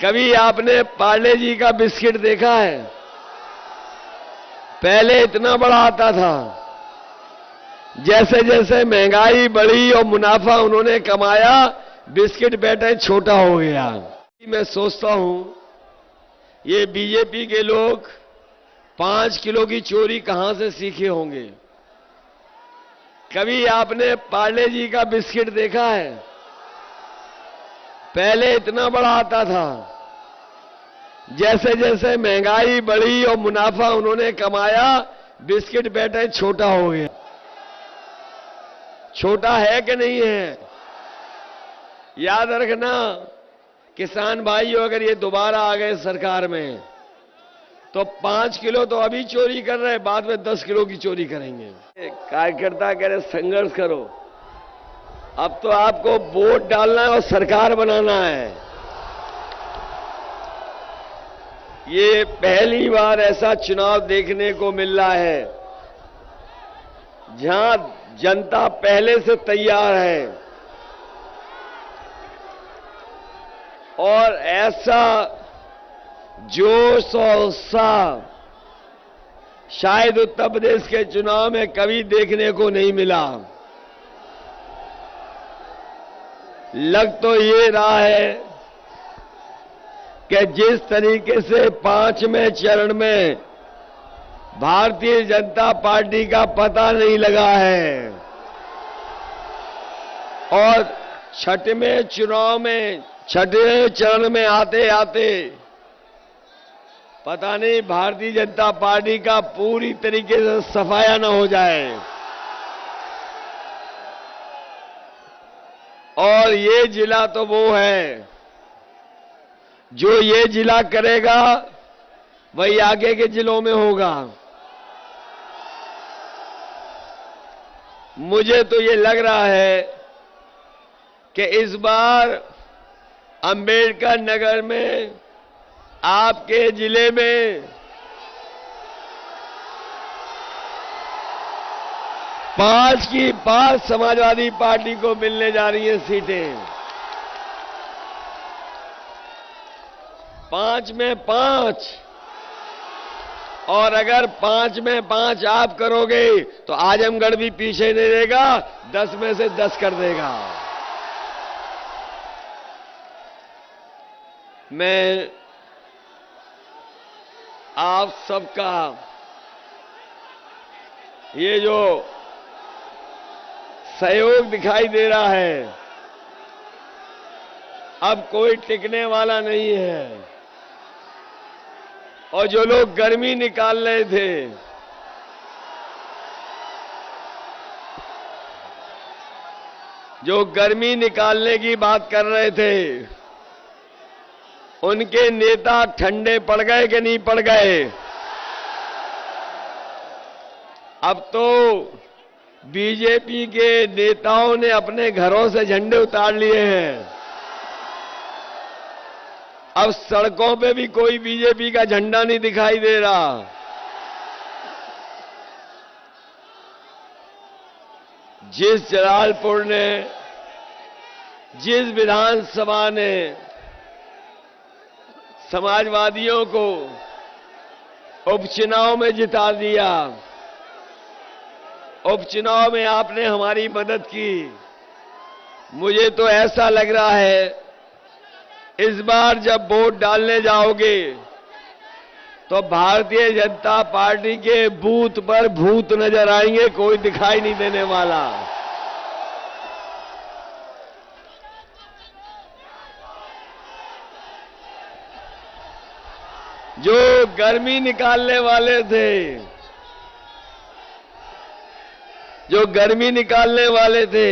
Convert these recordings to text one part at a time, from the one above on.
कभी आपने पार्ले जी का बिस्किट देखा है? पहले इतना बड़ा आता था, जैसे जैसे महंगाई बढ़ी और मुनाफा उन्होंने कमाया, बिस्किट बैठे छोटा हो गया। मैं सोचता हूं ये बीजेपी के लोग 5 किलो की चोरी कहां से सीखे होंगे। कभी आपने पार्ले जी का बिस्किट देखा है? पहले इतना बड़ा आता था, जैसे जैसे महंगाई बढ़ी और मुनाफा उन्होंने कमाया, बिस्किट बैठे छोटा हो गया। छोटा है कि नहीं है? याद रखना किसान भाइयों, अगर ये दोबारा आ गए सरकार में तो 5 किलो तो अभी चोरी कर रहे हैं, बाद में 10 किलो की चोरी करेंगे। कार्यकर्ता कह रहे संघर्ष करो। अब तो आपको वोट डालना है और सरकार बनाना है। ये पहली बार ऐसा चुनाव देखने को मिल रहा है जहां जनता पहले से तैयार है और ऐसा जोश और उत्साह शायद उत्तर प्रदेश के चुनाव में कभी देखने को नहीं मिला। लग तो ये रहा है कि जिस तरीके से 5वें चरण में भारतीय जनता पार्टी का पता नहीं लगा है और छठवें चरण में आते आते पता नहीं भारतीय जनता पार्टी का पूरी तरीके से सफाया न हो जाए। और ये जिला तो वो है जो ये जिला करेगा वही आगे के जिलों में होगा। मुझे तो ये लग रहा है कि इस बार अंबेडकर नगर में आपके जिले में 5 की 5 समाजवादी पार्टी को मिलने जा रही हैं सीटें। 5 में 5, और अगर 5 में 5 आप करोगे तो आजमगढ़ भी पीछे नहीं रहेगा, 10 में से 10 कर देगा। मैं आप सबका ये जो सहयोग दिखाई दे रहा है, अब कोई टिकने वाला नहीं है। और जो लोग गर्मी निकाल रहे थे, जो गर्मी निकालने की बात कर रहे थे, उनके नेता ठंडे पड़ गए कि नहीं पड़ गए? अब तो बीजेपी के नेताओं ने अपने घरों से झंडे उतार लिए हैं। अब सड़कों पे भी कोई बीजेपी का झंडा नहीं दिखाई दे रहा। जिस जलालपुर ने, जिस विधानसभा ने समाजवादियों को उपचुनाव में जिता दिया, उपचुनाव में आपने हमारी मदद की। मुझे तो ऐसा लग रहा है इस बार जब वोट डालने जाओगे तो भारतीय जनता पार्टी के बूथ पर भूत नजर आएंगे, कोई दिखाई नहीं देने वाला। जो गर्मी निकालने वाले थे, जो गर्मी निकालने वाले थे,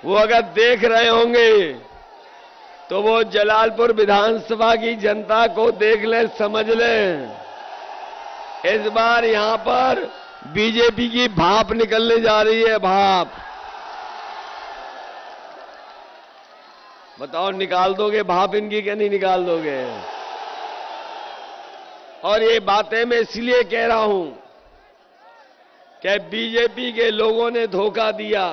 वो अगर देख रहे होंगे तो वो जलालपुर विधानसभा की जनता को देख ले, समझ ले। इस बार यहां पर बीजेपी की भाप निकलने जा रही है, भाप। बताओ निकाल दोगे भाप इनकी कि नहीं निकाल दोगे? और ये बातें मैं इसलिए कह रहा हूं कि बीजेपी के लोगों ने धोखा दिया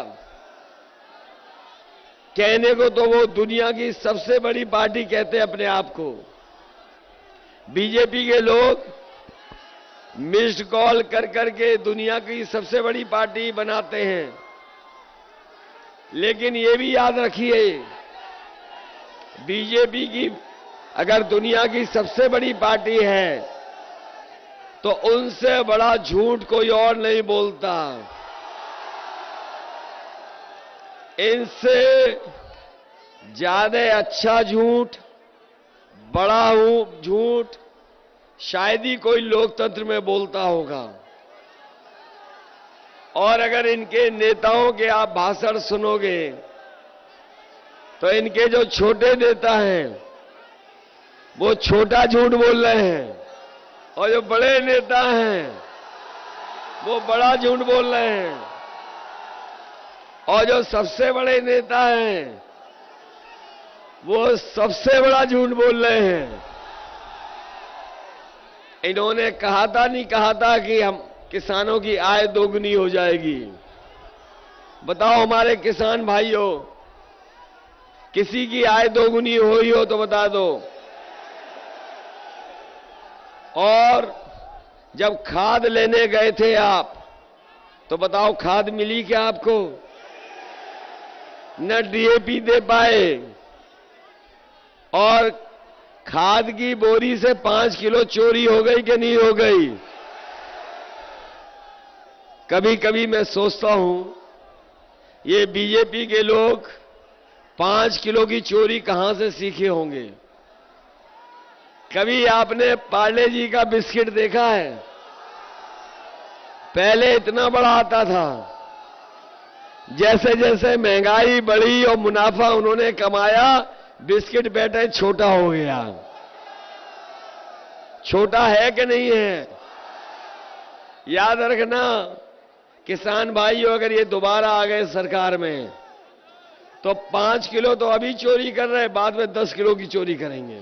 कहने को तो वो दुनिया की सबसे बड़ी पार्टी कहते हैं अपने आप को। बीजेपी के लोग मिस्ड कॉल कर करके दुनिया की सबसे बड़ी पार्टी बनाते हैं, लेकिन ये भी याद रखिए, बीजेपी की अगर दुनिया की सबसे बड़ी पार्टी है तो उनसे बड़ा झूठ कोई और नहीं बोलता। इनसे ज्यादा अच्छा झूठ, बड़ा झूठ शायद ही कोई लोकतंत्र में बोलता होगा। और अगर इनके नेताओं के आप भाषण सुनोगे तो इनके जो छोटे नेता हैं वो छोटा झूठ बोल रहे हैं, और जो बड़े नेता हैं वो बड़ा झूठ बोल रहे हैं, और जो सबसे बड़े नेता हैं वो सबसे बड़ा झूठ बोल रहे हैं। इन्होंने नहीं कहा था कि हम किसानों की आय दोगुनी हो जाएगी। बताओ हमारे किसान भाइयों, किसी की आय दोगुनी हुई हो तो बता दो। और जब खाद लेने गए थे आप तो बताओ खाद मिली क्या आपको? न डीएपी दे पाए, और खाद की बोरी से 5 किलो चोरी हो गई कि नहीं हो गई? कभी कभी मैं सोचता हूं ये बीजेपी के लोग 5 किलो की चोरी कहां से सीखे होंगे। कभी आपने पार्ले जी का बिस्किट देखा है? पहले इतना बड़ा आता था, जैसे जैसे महंगाई बढ़ी और मुनाफा उन्होंने कमाया, बिस्किट बैठे छोटा हो गया। छोटा है कि नहीं है? याद रखना किसान भाइयों, अगर ये दोबारा आ गए सरकार में तो 5 किलो तो अभी चोरी कर रहे हैं, बाद में 10 किलो की चोरी करेंगे।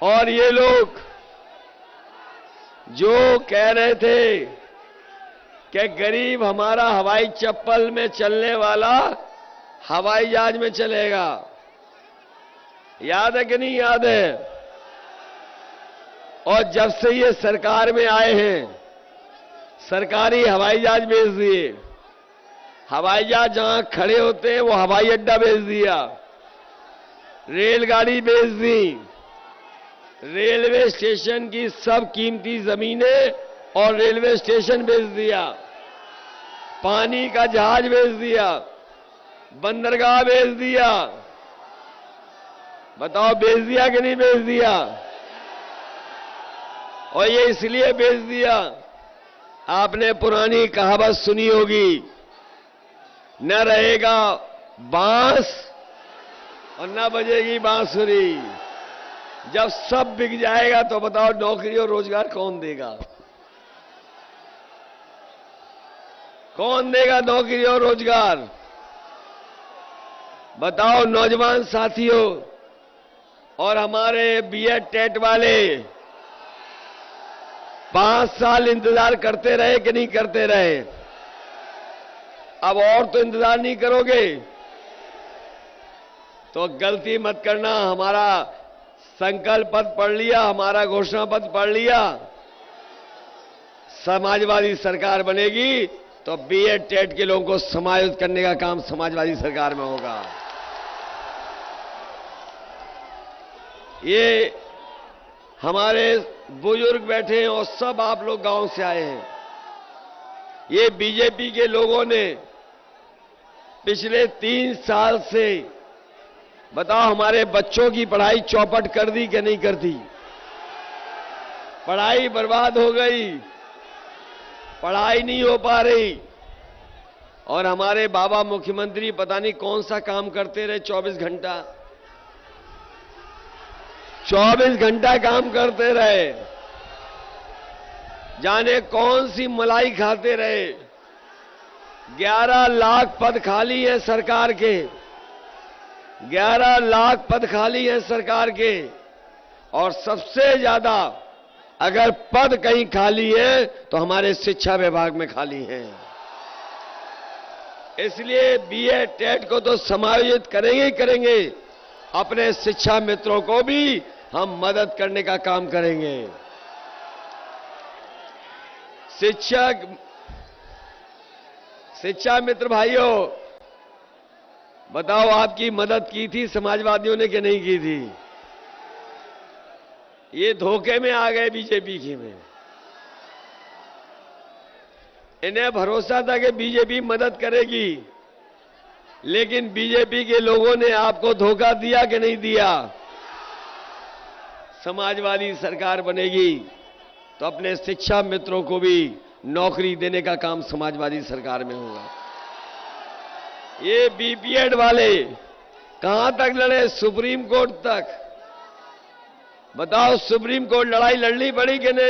और ये लोग जो कह रहे थे कि गरीब हमारा हवाई चप्पल में चलने वाला हवाई जहाज में चलेगा, याद है कि नहीं याद है? और जब से ये सरकार में आए हैं, सरकारी हवाई जहाज भेज दिए। हवाई जहाज जहां खड़े होते हैं वो हवाई अड्डा भेज दिया, रेलगाड़ी भेज दी, रेलवे स्टेशन की सब कीमती जमीनें और रेलवे स्टेशन भेज दिया, पानी का जहाज भेज दिया, बंदरगाह भेज दिया। बताओ भेज दिया कि नहीं भेज दिया? और ये इसलिए भेज दिया, आपने पुरानी कहावत सुनी होगी, न रहेगा बांस और न बजेगी बांसुरी। जब सब बिक जाएगा तो बताओ नौकरी और रोजगार कौन देगा? कौन देगा नौकरी और रोजगार? बताओ नौजवान साथियों और हमारे बीएड टेट वाले 5 साल इंतजार करते रहे कि नहीं करते रहे? अब और तो इंतजार नहीं करोगे तो गलती मत करना। हमारा संकल्प पत्र पढ़ लिया, हमारा घोषणा पत्र पढ़ लिया, समाजवादी सरकार बनेगी तो बीएड टेट के लोगों को समायोजित करने का काम समाजवादी सरकार में होगा। ये हमारे बुजुर्ग बैठे हैं और सब आप लोग गांव से आए हैं। ये बीजेपी के लोगों ने पिछले 3 साल से बताओ हमारे बच्चों की पढ़ाई चौपट कर दी कि नहीं कर दी? पढ़ाई बर्बाद हो गई, पढ़ाई नहीं हो पा रही। और हमारे बाबा मुख्यमंत्री पता नहीं कौन सा काम करते रहे, 24 घंटा काम करते रहे, जाने कौन सी मलाई खाते रहे। 11 लाख पद खाली है सरकार के, 11 लाख पद खाली है सरकार के। और सबसे ज्यादा अगर पद कहीं खाली है तो हमारे शिक्षा विभाग में खाली है। इसलिए बीए टेट को तो समायोजित करेंगे ही करेंगे, अपने शिक्षा मित्रों को भी हम मदद करने का काम करेंगे। शिक्षा मित्र भाइयों, बताओ आपकी मदद की थी समाजवादियों ने कि नहीं की थी? ये धोखे में आ गए बीजेपी की में। इन्हें भरोसा था कि बीजेपी मदद करेगी, लेकिन बीजेपी के लोगों ने आपको धोखा दिया कि नहीं दिया? समाजवादी सरकार बनेगी तो अपने शिक्षा मित्रों को भी नौकरी देने का काम समाजवादी सरकार में होगा। ये बीपीएड वाले कहां तक लड़े? सुप्रीम कोर्ट तक। बताओ, सुप्रीम कोर्ट लड़ाई लड़नी पड़ी कि नहीं?